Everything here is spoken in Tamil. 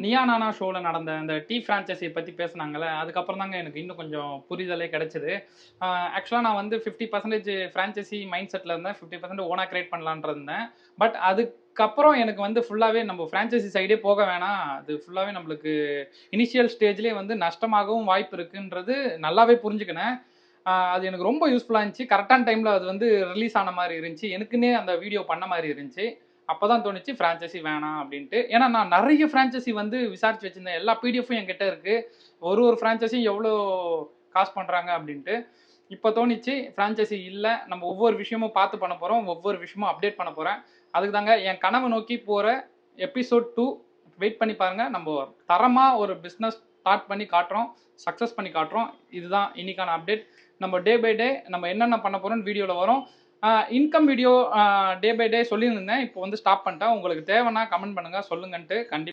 நியா நானா ஷோல நடந்த அந்த டீ ஃப்ரான்ச்சைஸி பத்தி பேசுனாங்கல்ல, அதுக்கப்புறம் தாங்க எனக்கு இன்னும் கொஞ்சம் புரிதலே கிடைச்சது. ஆக்சுவலா நான் வந்து 50% ஃப்ரான்ச்சைஸி மைண்ட் செட்ல இருந்தேன். 50% ஓனா கிரியேட் பண்ணலான்ட்டு இருந்தேன். பட் அதுக்கப்புறம் எனக்கு வந்து ஃபுல்லாவே நம்ம ஃப்ரான்ச்சைஸி சைடே போக வேணாம். அது ஃபுல்லாவே நம்மளுக்கு இனிஷியல் ஸ்டேஜ்லயே வந்து நஷ்டமாகவும் வாய்ப்பு இருக்குன்றது நல்லாவே புரிஞ்சுக்கினேன். அது எனக்கு ரொம்ப யூஸ்ஃபுல்லா இருந்துச்சு. கரெக்டான டைம்ல அது வந்து ரிலீஸ் ஆன மாரி இருந்துச்சு. எனக்குன்னே அந்த வீடியோ பண்ண மாரி இருந்துச்சு. அப்பதான் தோணுச்சு ஃப்ரான்ச்சைஸி வேணாம் அப்படின்ட்டு. ஏன்னா நான் நிறைய ஃப்ரான்ச்சைஸி வந்து விசாரிச்சு வச்சிருந்தேன். எல்லா பிடிஎஃப்பும் என்கிட்ட இருக்கு. ஒரு ஃப்ரான்ச்சைஸியும் எவ்வளோ காசு பண்றாங்க அப்படின்ட்டு. இப்போ தோணிச்சு ஃப்ரான்ச்சைஸி இல்ல. நம்ம ஒவ்வொரு விஷயமும் பார்த்து பண்ண போறோம். ஒவ்வொரு விஷயமும் அப்டேட் பண்ண போறேன். அதுக்கு தாங்க என் கனவு நோக்கி போற எபிசோட் 2 வெயிட் பண்ணி பாருங்க. நம்ம தரமா ஒரு பிசினஸ் ஸ்டார்ட் பண்ணி காட்டுறோம். சக்சஸ் பண்ணி காட்டுறோம். இதுதான் இன்னைக்கான அப்டேட். நம்ம டே பை டே நம்ம என்னென்ன பண்ண போறோம்னு வீடியோல வரும். Income video day by day சொல்லியிருந்தேன். இப்போ வந்து ஸ்டாப் பண்ணிட்டேன். உங்களுக்கு தேவைன்னா கமெண்ட் பண்ணுங்க சொல்லுங்கன்ட்டு. கண்டிப்பா